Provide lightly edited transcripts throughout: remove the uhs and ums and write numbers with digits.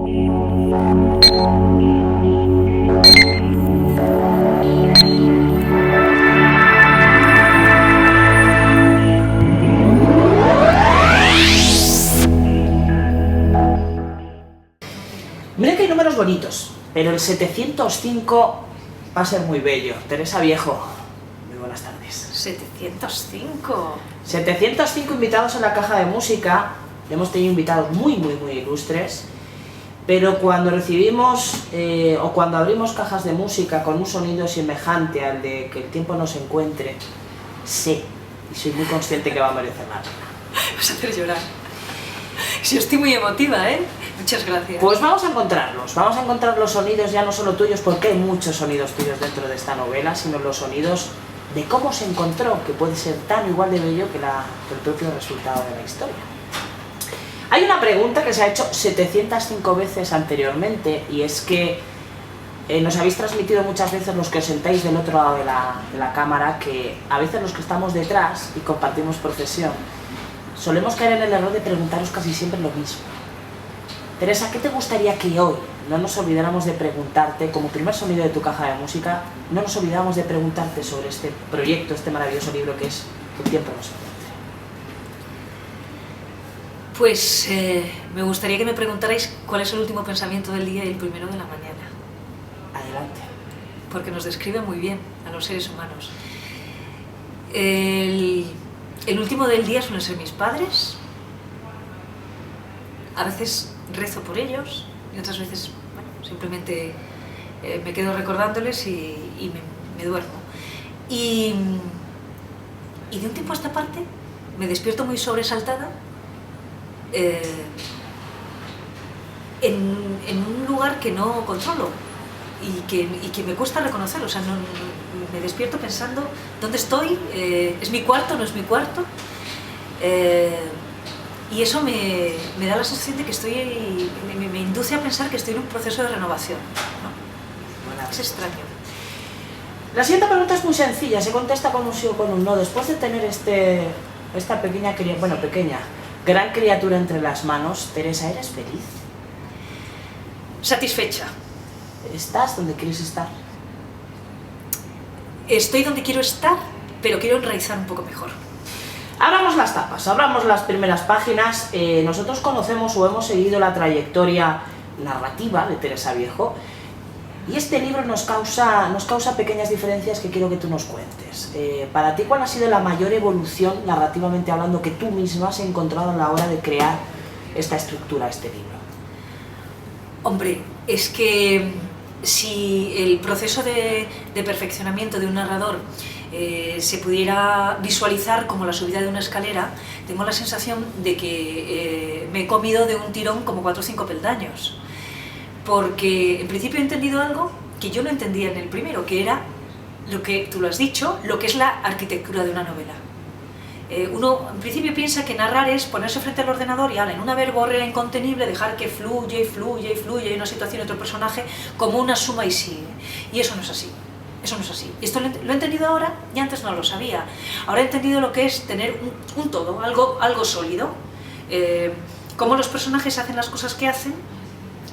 Mira que hay números bonitos, pero el 705 va a ser muy bello. Teresa Viejo, muy buenas tardes. 705. 705 invitados en la caja de música. Hemos tenido invitados muy ilustres, pero cuando recibimos o cuando abrimos cajas de música con un sonido semejante al de que el tiempo nos encuentre, sé y soy muy consciente que va a merecer la pena. Vas a hacer llorar. Sí, estoy muy emotiva, ¿eh? Muchas gracias. Pues vamos a encontrar los sonidos ya no solo tuyos, porque hay muchos sonidos tuyos dentro de esta novela, sino los sonidos de cómo se encontró, que puede ser tan igual de bello que el propio resultado de la historia. Hay una pregunta que se ha hecho 705 veces anteriormente, y es que nos habéis transmitido muchas veces los que os sentáis del otro lado de la cámara, que a veces los que estamos detrás y compartimos profesión, solemos caer en el error de preguntaros casi siempre lo mismo. Teresa, ¿qué te gustaría que hoy no nos olvidáramos de preguntarte, como primer sonido de tu caja de música, no nos olvidáramos de preguntarte sobre este proyecto, este maravilloso libro que es El tiempo nos encuentre? Pues me gustaría que me preguntarais cuál es el último pensamiento del día y el primero de la mañana. Adelante. Porque nos describe muy bien a los seres humanos. El último del día suelen ser mis padres. A veces rezo por ellos y otras veces, bueno, simplemente me quedo recordándoles y me duermo. Y de un tiempo a esta parte me despierto muy sobresaltada en un lugar que no controlo y que me cuesta reconocer. O sea, me despierto pensando ¿dónde estoy? ¿Es mi cuarto? ¿No es mi cuarto? Y eso me da la sensación de que me induce a pensar que estoy en un proceso de renovación, ¿no? Bueno, es extraño. La siguiente pregunta es muy sencilla, se contesta con un sí o con un no. Después de tener esta gran criatura entre las manos, Teresa, ¿eres feliz? Satisfecha. ¿Estás donde quieres estar? Estoy donde quiero estar, pero quiero enraizar un poco mejor. Abramos las tapas, abramos las primeras páginas. Nosotros conocemos o hemos seguido la trayectoria narrativa de Teresa Viejo, y este libro nos causa pequeñas diferencias que quiero que tú nos cuentes. Para ti, ¿cuál ha sido la mayor evolución, narrativamente hablando, que tú misma has encontrado a la hora de crear esta estructura, este libro? Hombre, es que si el proceso de perfeccionamiento de un narrador se pudiera visualizar como la subida de una escalera, tengo la sensación de que me he comido de un tirón como 4 o 5 peldaños. Porque en principio he entendido algo que yo no entendía en el primero, que era lo que tú lo has dicho, lo que es la arquitectura de una novela. Uno en principio piensa que narrar es ponerse frente al ordenador y en una verborrea incontenible dejar que fluye y fluye y fluye y una situación y otro personaje como una suma y sigue. Y eso no es así. Eso no es así. Esto lo he entendido ahora y antes no lo sabía. Ahora he entendido lo que es tener un todo, algo sólido. Cómo los personajes hacen las cosas que hacen,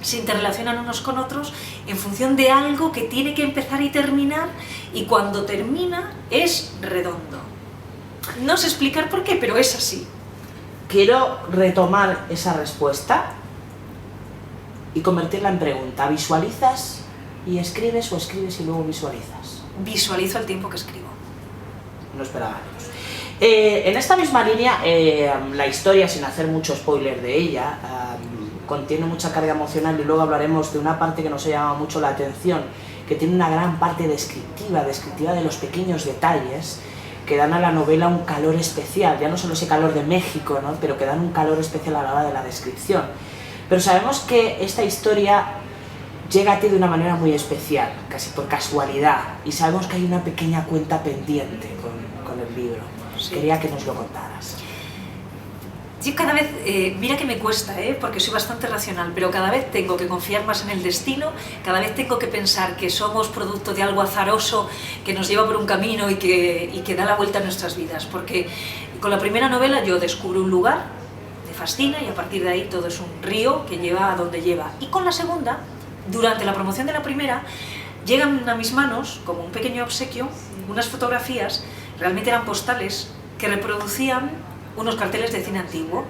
se interrelacionan unos con otros en función de algo que tiene que empezar y terminar, y cuando termina es redondo. No sé explicar por qué, pero es así. Quiero retomar esa respuesta y convertirla en pregunta. ¿Visualizas y escribes o escribes y luego visualizas? Visualizo el tiempo que escribo. No esperaba menos. En esta misma línea, la historia, sin hacer mucho spoiler de ella, contiene mucha carga emocional, y luego hablaremos de una parte que nos ha llamado mucho la atención, que tiene una gran parte descriptiva de los pequeños detalles que dan a la novela un calor especial, ya no solo ese calor de México, ¿no?, pero que dan un calor especial a la hora de la descripción. Pero sabemos que esta historia llega a ti de una manera muy especial, casi por casualidad, y sabemos que hay una pequeña cuenta pendiente con el libro. Sí. Quería que nos lo contaras. Yo cada vez, mira que me cuesta, porque soy bastante racional, pero cada vez tengo que confiar más en el destino, cada vez tengo que pensar que somos producto de algo azaroso que nos lleva por un camino y que da la vuelta a nuestras vidas, porque con la primera novela yo descubro un lugar de fascina y a partir de ahí todo es un río que lleva a donde lleva. Y con la segunda, durante la promoción de la primera, llegan a mis manos, como un pequeño obsequio, unas fotografías, realmente eran postales, que reproducían unos carteles de cine antiguo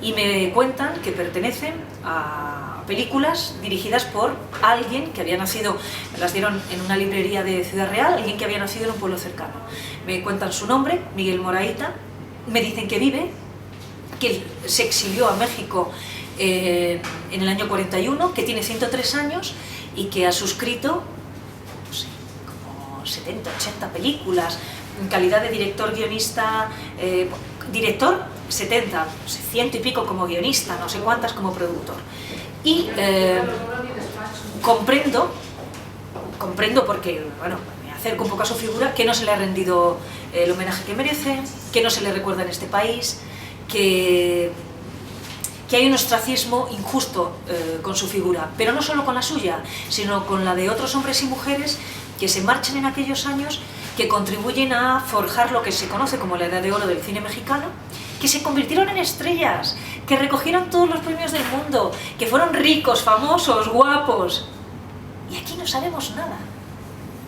y me cuentan que pertenecen a películas dirigidas por alguien que había nacido, me las dieron en una librería de Ciudad Real, alguien que había nacido en un pueblo cercano. Me cuentan su nombre, Miguel Moraita, me dicen que vive, que se exilió a México en el año 41, que tiene 103 años y que ha suscrito, no sé, como 70, 80 películas, en calidad de director, guionista, director 70, no sé, 100 y pico como guionista, no sé cuántas como productor. Y comprendo porque, bueno, me acerco un poco a su figura, que no se le ha rendido el homenaje que merece, que no se le recuerda en este país, que hay un ostracismo injusto con su figura, pero no solo con la suya, sino con la de otros hombres y mujeres que se marchan en aquellos años, que contribuyen a forjar lo que se conoce como la edad de oro del cine mexicano, que se convirtieron en estrellas, que recogieron todos los premios del mundo, que fueron ricos, famosos, guapos. Y aquí no sabemos nada.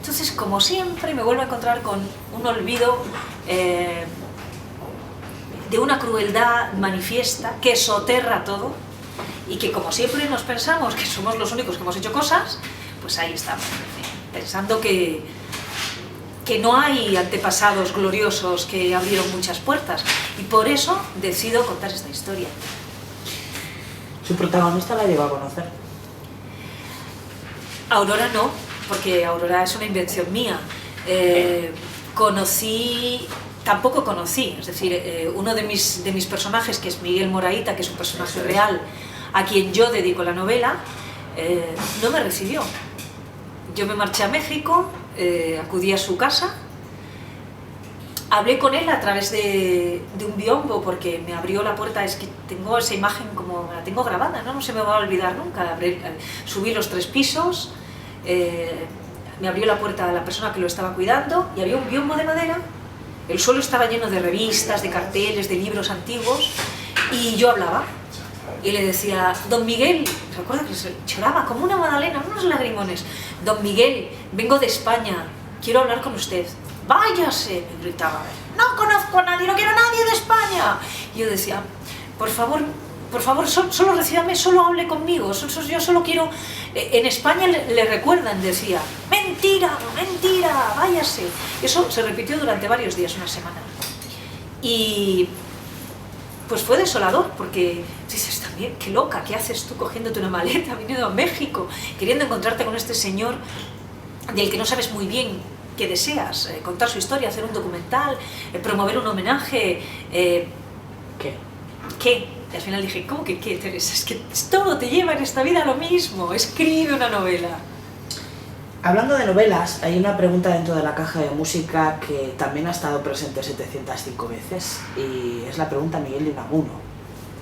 Entonces, como siempre, me vuelvo a encontrar con un olvido de una crueldad manifiesta que soterra todo y que, como siempre, nos pensamos que somos los únicos que hemos hecho cosas, pues ahí estamos, pensando que no hay antepasados gloriosos que abrieron muchas puertas, y por eso decido contar esta historia. ¿Su protagonista la llegó a conocer? Aurora no, porque Aurora es una invención mía. Tampoco conocí, es decir, uno de mis personajes, que es Miguel Moraita, que es un personaje real, a quien yo dedico la novela, no me recibió. Yo me marché a México, acudí a su casa, hablé con él a través de un biombo, porque me abrió la puerta. Es que tengo esa imagen como la tengo grabada, no se me va a olvidar nunca. Subí los 3 pisos, me abrió la puerta la persona que lo estaba cuidando y había un biombo de madera, el suelo estaba lleno de revistas, de carteles, de libros antiguos, y yo hablaba. Y le decía, don Miguel, recuerdo que lloraba como una magdalena, unos lagrimones. Don Miguel, vengo de España, quiero hablar con usted. Váyase, me gritaba. No conozco a nadie, no quiero a nadie de España. Y yo decía, por favor, solo recíbame, solo hable conmigo. Yo solo quiero... En España le recuerdan, decía, mentira, mentira, váyase. Eso se repitió durante varios días, una semana. Y pues fue desolador, porque dices también, qué loca, ¿qué haces tú cogiéndote una maleta, viniendo a México, queriendo encontrarte con este señor del que no sabes muy bien qué deseas, contar su historia, hacer un documental, promover un homenaje? ¿Qué? Y al final dije, ¿cómo que qué, Teresa? Es que todo te lleva en esta vida a lo mismo, escribe una novela. Hablando de novelas, hay una pregunta dentro de la caja de música que también ha estado presente 705 veces, y es la pregunta Miguel de Unamuno.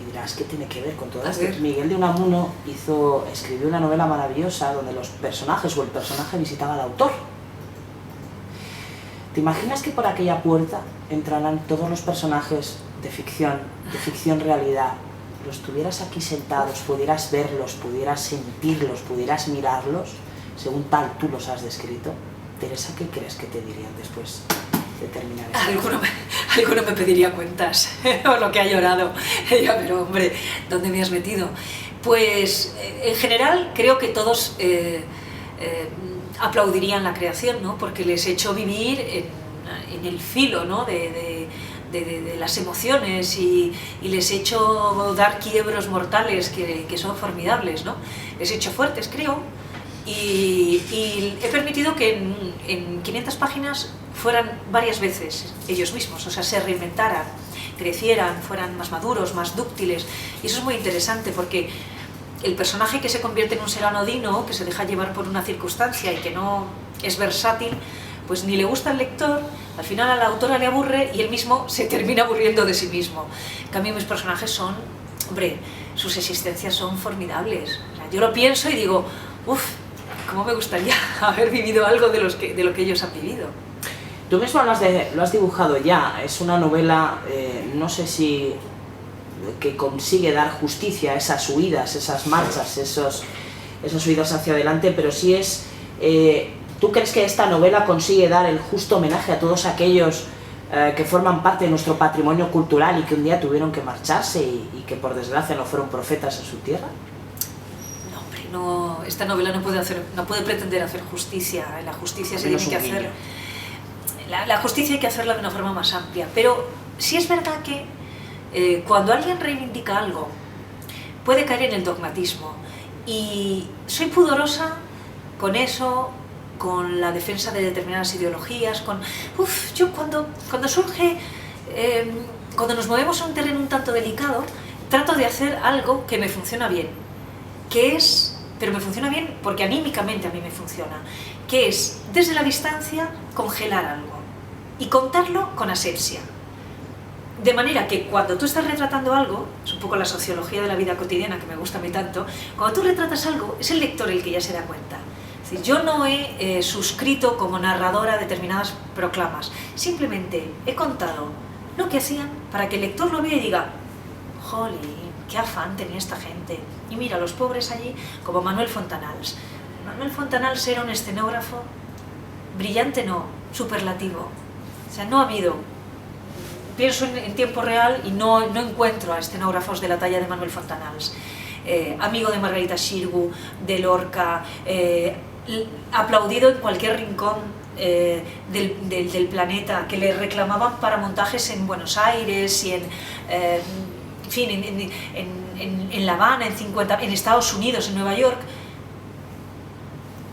Y dirás, ¿qué tiene que ver con todo esto? Miguel de Unamuno escribió una novela maravillosa donde los personajes o el personaje visitaba al autor. ¿Te imaginas que por aquella puerta entrarán todos los personajes de ficción realidad? Los tuvieras aquí sentados, pudieras verlos, pudieras sentirlos, pudieras mirarlos, según tal tú los has descrito. Teresa, ¿qué crees que te dirían después de terminar esto? Alguno me pediría cuentas, o lo que ha llorado. Ya, pero hombre, ¿dónde me has metido? Pues, en general, creo que todos aplaudirían la creación, ¿no? Porque les he hecho vivir en el filo, ¿no? de las emociones, y les he hecho dar quiebros mortales que son formidables, ¿no? Les he hecho fuertes, creo. Y he permitido que en 500 páginas fueran varias veces ellos mismos, o sea, se reinventaran, crecieran, fueran más maduros, más dúctiles. Y eso es muy interesante, porque el personaje que se convierte en un ser anodino, que se deja llevar por una circunstancia y que no es versátil, pues ni le gusta al lector, al final a la autora le aburre y él mismo se termina aburriendo de sí mismo. En cambio, mis personajes son, hombre, sus existencias son formidables. O sea, yo lo pienso y digo, uff, cómo me gustaría haber vivido algo de lo que ellos han vivido. Tú mismo lo has dibujado ya, es una novela, no sé si que consigue dar justicia a esas huidas, esas marchas, esas huidas hacia adelante, pero sí es... ¿Tú crees que esta novela consigue dar el justo homenaje a todos aquellos que forman parte de nuestro patrimonio cultural y que un día tuvieron que marcharse y que por desgracia no fueron profetas en su tierra? No, hombre, no, esta novela no puede pretender hacer justicia. La justicia se tiene que hacer... La justicia hay que hacerla de una forma más amplia, pero sí es verdad que cuando alguien reivindica algo puede caer en el dogmatismo, y soy pudorosa con eso, con la defensa de determinadas ideologías, yo cuando surge, cuando nos movemos a un terreno un tanto delicado, trato de hacer algo que me funciona bien, pero me funciona bien porque anímicamente a mí me funciona, que es, desde la distancia, congelar algo y contarlo con asepsia. De manera que cuando tú estás retratando algo, es un poco la sociología de la vida cotidiana que me gusta a mí tanto, cuando tú retratas algo, es el lector el que ya se da cuenta. Es decir, yo no he suscrito como narradora determinadas proclamas, simplemente he contado lo que hacían para que el lector lo vea y diga, jolín, qué afán tenía esta gente. Y mira, los pobres allí, como Manuel Fontanals. Manuel Fontanals era un escenógrafo brillante, no, superlativo. O sea, no ha habido... Pienso en tiempo real y no encuentro a escenógrafos de la talla de Manuel Fontanals. Amigo de Margarita Xirgu, de Lorca, aplaudido en cualquier rincón del planeta, que le reclamaban para montajes en Buenos Aires y en La Habana, en Estados Unidos, en Nueva York,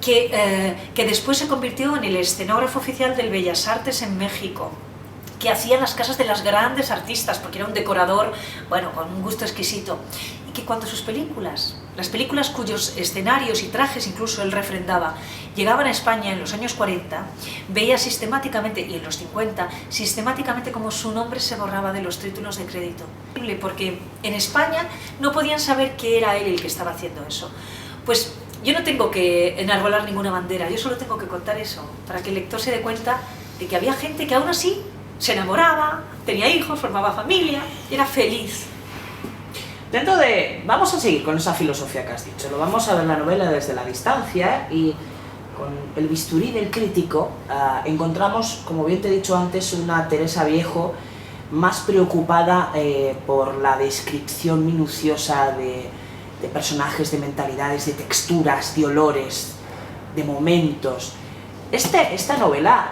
que después se convirtió en el escenógrafo oficial del Bellas Artes en México, que hacía las casas de las grandes artistas, porque era un decorador, bueno, con un gusto exquisito, y que cuando sus películas, las películas cuyos escenarios y trajes incluso él refrendaba, llegaban a España en los años 40, veía sistemáticamente, y en los 50, sistemáticamente como su nombre se borraba de los títulos de crédito. Porque en España no podían saber que era él el que estaba haciendo eso. Pues yo no tengo que enarbolar ninguna bandera, yo solo tengo que contar eso, para que el lector se dé cuenta de que había gente que aún así se enamoraba, tenía hijos, formaba familia y era feliz. Vamos a seguir con esa filosofía que has dicho, lo vamos a ver la novela desde la distancia, y con el bisturí del crítico encontramos, como bien te he dicho antes, una Teresa Viejo más preocupada por la descripción minuciosa de personajes, de mentalidades, de texturas, de olores, de momentos. Esta novela,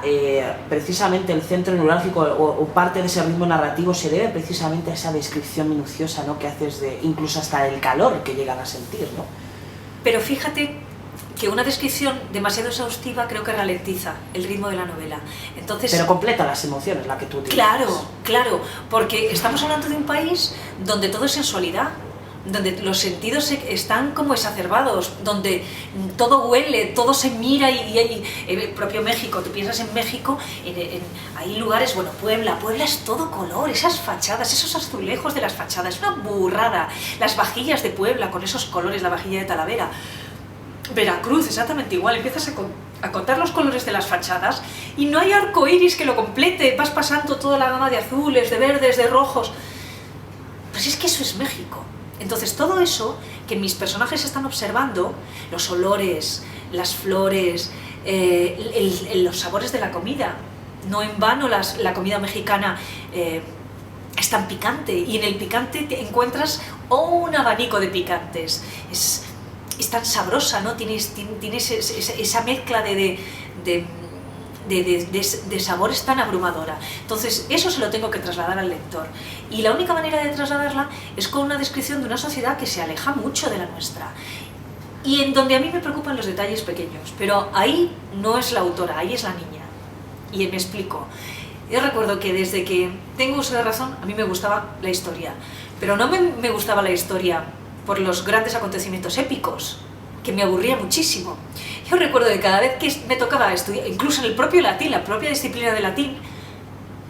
precisamente el centro neurálgico o parte de ese ritmo narrativo se debe precisamente a esa descripción minuciosa, ¿no?, que haces incluso hasta del calor que llegan a sentir, ¿no? Pero fíjate que una descripción demasiado exhaustiva creo que ralentiza el ritmo de la novela. Entonces, pero completa las emociones, la que tú utilizas. Claro, porque estamos hablando de un país donde todo es sensualidad, donde los sentidos están como exacerbados, donde todo huele, todo se mira, y el propio México, tú piensas en México, hay lugares, bueno, Puebla es todo color, esas fachadas, esos azulejos de las fachadas, es una burrada, las vajillas de Puebla con esos colores, la vajilla de Talavera. Veracruz, exactamente igual, empiezas a contar los colores de las fachadas y no hay arco iris que lo complete, vas pasando toda la gama de azules, de verdes, de rojos. Pues es que eso es México. Entonces todo eso que mis personajes están observando, los olores, las flores, los sabores de la comida, no en vano la comida mexicana es tan picante, y en el picante te encuentras un abanico de picantes, es tan sabrosa, ¿no? Tienes esa mezcla de sabores tan abrumadora. Entonces eso se lo tengo que trasladar al lector, y la única manera de trasladarla es con una descripción de una sociedad que se aleja mucho de la nuestra, y en donde a mí me preocupan los detalles pequeños, pero ahí no es la autora, ahí es la niña. Y me explico. Yo recuerdo que desde que tengo uso de razón, a mí me gustaba la historia, pero no me gustaba la historia por los grandes acontecimientos épicos, que me aburría muchísimo. Yo recuerdo que cada vez que me tocaba estudiar, incluso en el propio latín, la propia disciplina de latín,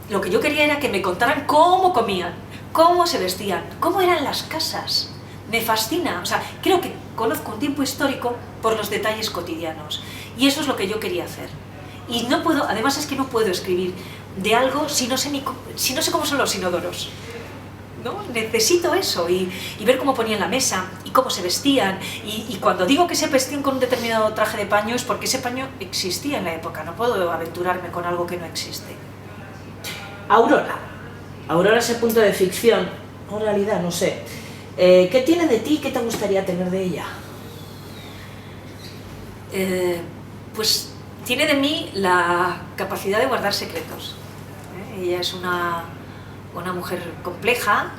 lo que yo quería era que me contaran cómo comían, cómo se vestían, cómo eran las casas. Me fascina, o sea, creo que conozco un tiempo histórico por los detalles cotidianos, y eso es lo que yo quería hacer. Y no puedo, además es que no puedo escribir de algo si no sé cómo son los inodoros. ¿no? Necesito eso y ver cómo ponían la mesa y cómo se vestían y cuando digo que se vestían con un determinado traje de paño es porque ese paño existía en la época, no puedo aventurarme con algo que no existe. Aurora. Aurora, ese punto de ficción, o realidad, no sé. ¿Qué tiene de ti? ¿Qué te gustaría tener de ella? Pues tiene de mí la capacidad de guardar secretos. Ella es una mujer compleja,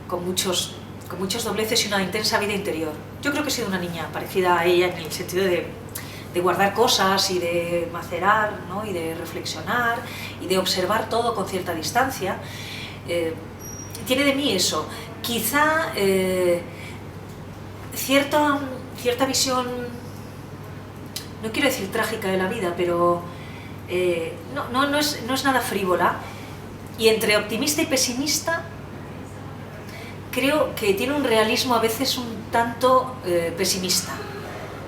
con muchos dobleces y una intensa vida interior. Yo creo que he sido una niña parecida a ella en el sentido de guardar cosas y de macerar, ¿no? Y de reflexionar y de observar todo con cierta distancia. Tiene de mí eso. Quizá cierta visión, no quiero decir trágica de la vida, pero no es nada frívola. Y entre optimista y pesimista, creo que tiene un realismo a veces un tanto pesimista,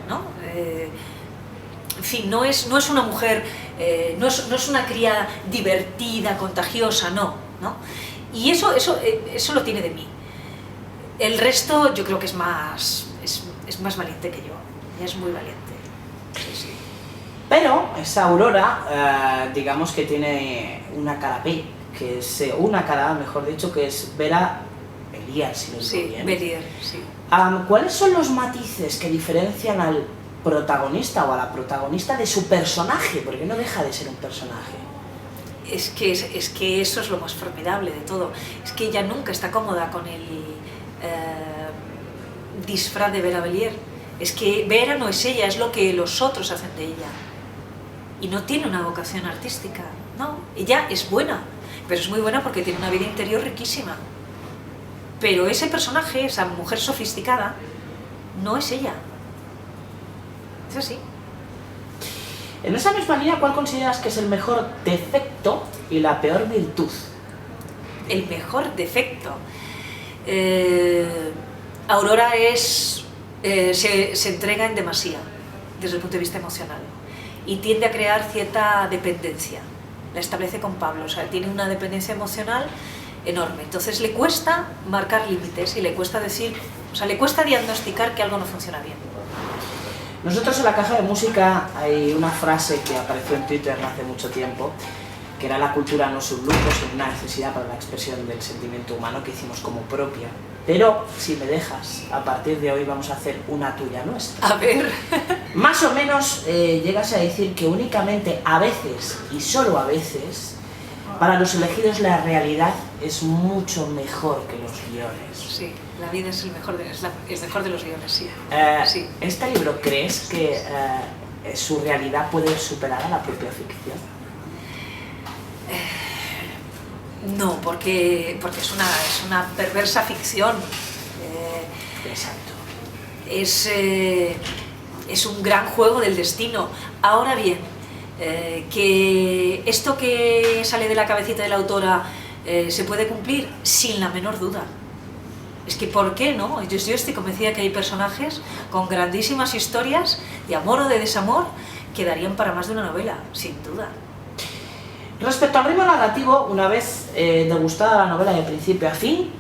¿no? En fin, no es una mujer, no es una cría divertida, contagiosa, no. Y eso lo tiene de mí. El resto yo creo que es más valiente que yo, ella es muy valiente. Sí. Pero esa Aurora, digamos que tiene una cara B, que es una cara, mejor dicho, que es Vera Bellier, si no estoy bien. Bellier, sí. ¿Cuáles son los matices que diferencian al protagonista o a la protagonista de su personaje? Porque no deja de ser un personaje. Es que eso es lo más formidable de todo. Es que ella nunca está cómoda con el disfraz de Vera Bellier. Es que Vera no es ella, es lo que los otros hacen de ella. Y no tiene una vocación artística, no. Ella es buena, pero es muy buena porque tiene una vida interior riquísima. Pero ese personaje, esa mujer sofisticada, no es ella. Es así. En esa misma línea, ¿cuál consideras que es el mejor defecto y la peor virtud? El mejor defecto. Aurora se entrega en demasía, desde el punto de vista emocional, y tiende a crear cierta dependencia. La establece con Pablo, o sea, tiene una dependencia emocional enorme. Entonces le cuesta marcar límites y le cuesta le cuesta diagnosticar que algo no funciona bien. Nosotros en la caja de música hay una frase que apareció en Twitter hace mucho tiempo, que era: la cultura no es un lujo, sino una necesidad para la expresión del sentimiento humano que hicimos como propia. Pero, si me dejas, a partir de hoy vamos a hacer una tuya nuestra. A ver. Más o menos llegas a decir que únicamente a veces, y solo a veces, para los elegidos la realidad es mucho mejor que los guiones. Sí, la vida es el mejor de los guiones, sí. Sí. ¿Este libro crees que su realidad puede superar a la propia ficción? No, porque es una perversa ficción. Exacto. Es un gran juego del destino. Ahora bien, que esto que sale de la cabecita de la autora se puede cumplir sin la menor duda. Es que ¿por qué no? Yo estoy convencida que hay personajes con grandísimas historias de amor o de desamor que darían para más de una novela, sin duda. Respecto al ritmo narrativo, una vez degustada la novela de principio a fin,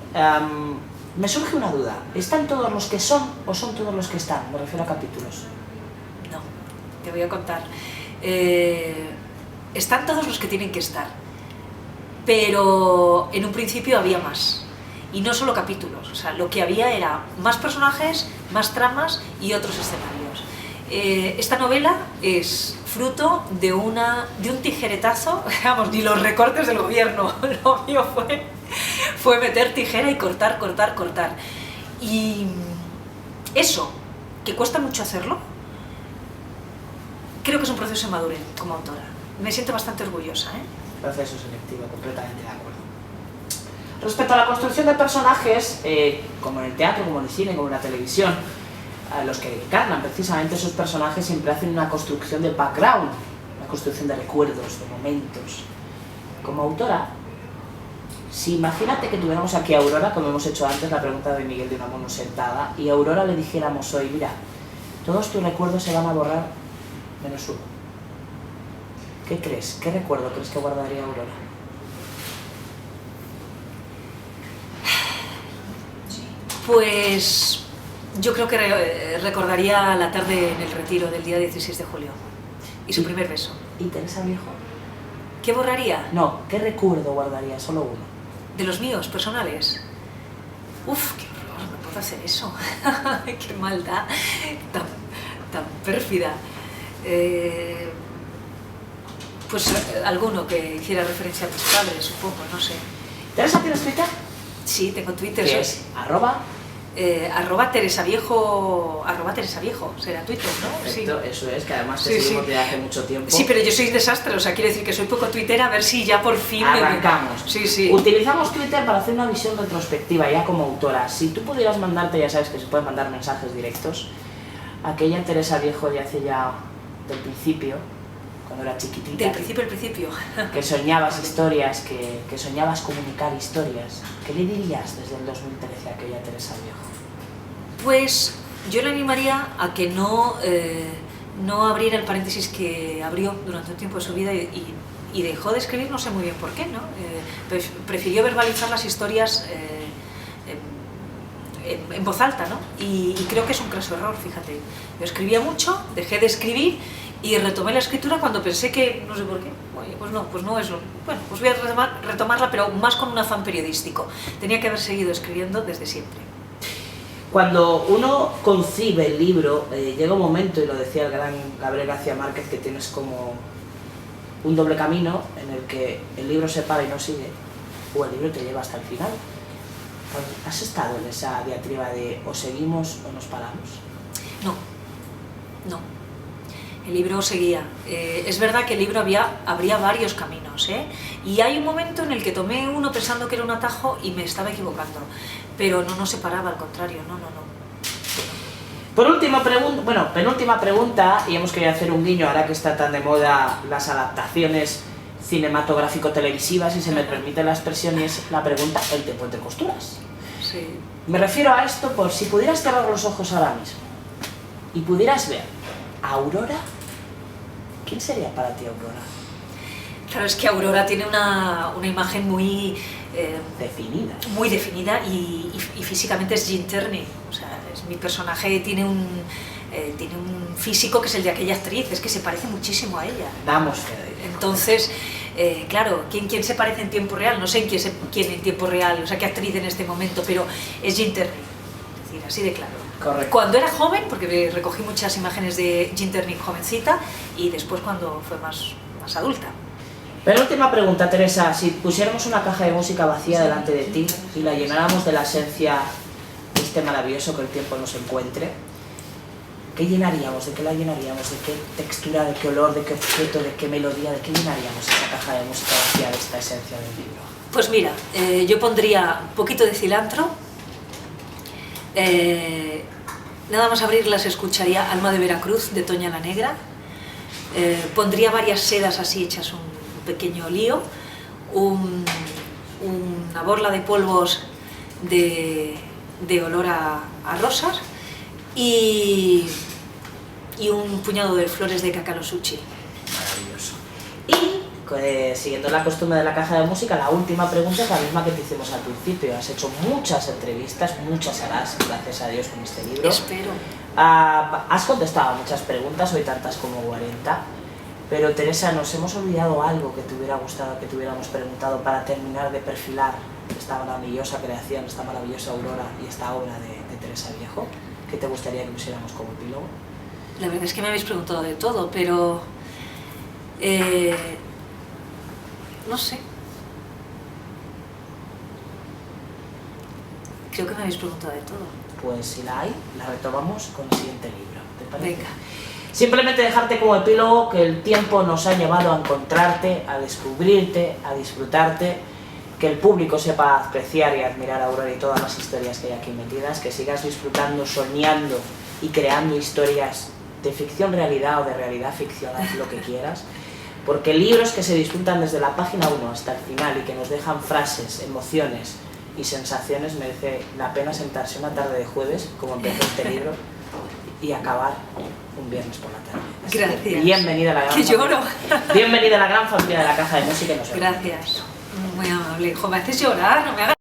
me surge una duda. ¿Están todos los que son o son todos los que están? Me refiero a capítulos. No, te voy a contar. Están todos los que tienen que estar, pero en un principio había más. Y no solo capítulos, o sea, lo que había era más personajes, más tramas y otros escenarios. Esta novela es fruto de un tijeretazo, vamos, ni los recortes del gobierno, lo mío fue meter tijera y cortar. Y eso, que cuesta mucho hacerlo, creo que es un proceso de madurez como autora. Me siento bastante orgullosa, ¿eh? Proceso selectivo, completamente de acuerdo. Respecto a la construcción de personajes, como en el teatro, como en el cine, como en la televisión, los que encarnan precisamente esos personajes siempre hacen una construcción de background, una construcción de recuerdos, de momentos. Como autora, si imagínate que tuviéramos aquí a Aurora, como hemos hecho antes la pregunta de Miguel de Unamuno sentada, y a Aurora le dijéramos hoy: mira, todos tus recuerdos se van a borrar menos uno. ¿Qué crees? ¿Qué recuerdo crees que guardaría Aurora? Pues yo creo que recordaría la tarde en el retiro del día 16 de julio y su primer beso. ¿Y Teresa Viejo? ¿Qué borraría? No, ¿qué recuerdo guardaría? Solo uno. ¿De los míos, personales? Uf, qué horror, no puedo hacer eso. Qué maldad, tan pérfida. Pues alguno que hiciera referencia a tus padres, supongo, no sé. ¿Teresa tienes Twitter? Sí, tengo Twitter. ¿Qué es? ¿Arroba? Arroba Teresa Viejo, será Twitter, ¿no? Perfecto, Sí. eso es, que además te Sí, seguimos sí. desde hace mucho tiempo. Sí, pero yo soy un desastre, o sea, quiero decir que soy poco tuitera, a ver si ya por fin... Arrancamos. Sí. Utilizamos Twitter para hacer una visión retrospectiva ya como autora. Si tú pudieras mandarte, ya sabes que se pueden mandar mensajes directos, aquella Teresa Viejo de hace ya, del principio, cuando era chiquitita. Del principio. Que soñabas historias, que soñabas comunicar historias. ¿Qué le dirías desde el 2013 a aquella Teresa Viejo? Pues yo le animaría a que no abriera el paréntesis que abrió durante un tiempo de su vida y dejó de escribir, no sé muy bien por qué, ¿no? Prefirió verbalizar las historias en voz alta, ¿no? Y creo que es un craso error, fíjate. Yo escribía mucho, dejé de escribir y retomé la escritura cuando pensé que, no sé por qué, oye, pues no es lo... Bueno, pues voy a retomarla, pero más con un afán periodístico. Tenía que haber seguido escribiendo desde siempre. Cuando uno concibe el libro, llega un momento, y lo decía el gran Gabriel García Márquez, que tienes como un doble camino en el que el libro se para y no sigue, o el libro te lleva hasta el final. ¿Has estado en esa diatriba de o seguimos o nos paramos? No. El libro seguía. Es verdad que el libro habría varios caminos, ¿eh? Y hay un momento en el que tomé uno pensando que era un atajo y me estaba equivocando. Pero no se paraba, al contrario, no. Penúltima pregunta, y hemos querido hacer un guiño ahora que está tan de moda las adaptaciones cinematográfico-televisivas, si se me permite la expresión, y es la pregunta, ¿el tiempo entre costuras? Sí. Me refiero a esto por si pudieras cerrar los ojos ahora mismo y pudieras ver a Aurora, ¿quién sería para ti Aurora? Claro, es que Aurora tiene una imagen muy... definida. Muy definida y físicamente es Jean Tierney. O sea, mi personaje tiene un físico que es el de aquella actriz, es que se parece muchísimo a ella. Damos fe de ello. Entonces, claro, ¿quién se parece en tiempo real? No sé quién en tiempo real, o sea, qué actriz en este momento, pero es Jean Tierney. Es decir, así de claro. Correcto. Cuando era joven, porque recogí muchas imágenes de Jean Tierney jovencita, y después cuando fue más adulta. Penúltima pregunta, Teresa, si pusiéramos una caja de música vacía delante de ti y la llenáramos de la esencia de este maravilloso que el tiempo nos encuentre, ¿qué llenaríamos? ¿De qué la llenaríamos? ¿De qué textura, de qué olor, de qué objeto, de qué melodía? ¿De qué llenaríamos esa caja de música vacía de esta esencia del libro? Pues mira, yo pondría un poquito de cilantro, nada más abrirlas escucharía Alma de Veracruz de Toña la Negra, pondría varias sedas así hechas un pequeño lío, una borla de polvos de olor a rosas y un puñado de flores de cacalosuchi. Maravilloso. Y, siguiendo la costumbre de la caja de música, la última pregunta es la misma que te hicimos al principio. Has hecho muchas entrevistas, muchas harás, gracias a Dios, con este libro. Espero. Has contestado a muchas preguntas, hoy tantas como 40. Pero Teresa, nos hemos olvidado algo que te hubiera gustado que te hubiéramos preguntado para terminar de perfilar esta maravillosa creación, esta maravillosa Aurora y esta obra de Teresa Viejo. ¿Qué te gustaría que pusiéramos como epílogo? La verdad es que me habéis preguntado de todo, pero... no sé. Creo que me habéis preguntado de todo. Pues si la hay, la retomamos con el siguiente libro. ¿Te parece? Venga. Simplemente dejarte como epílogo que el tiempo nos ha llevado a encontrarte, a descubrirte, a disfrutarte, que el público sepa apreciar y admirar a Aurora y todas las historias que hay aquí metidas, que sigas disfrutando, soñando y creando historias de ficción realidad o de realidad ficción, haz lo que quieras, porque libros que se disfrutan desde la página 1 hasta el final y que nos dejan frases, emociones y sensaciones, merece la pena sentarse una tarde de jueves, como empezó este libro, y acabar un viernes por la tarde. Así Gracias. que bienvenida a la gran Que lloro. Bienvenida a la gran familia de la Caja de Música y nos vemos. Gracias. Muy amable. Hijo, me haces llorar, no me hagas...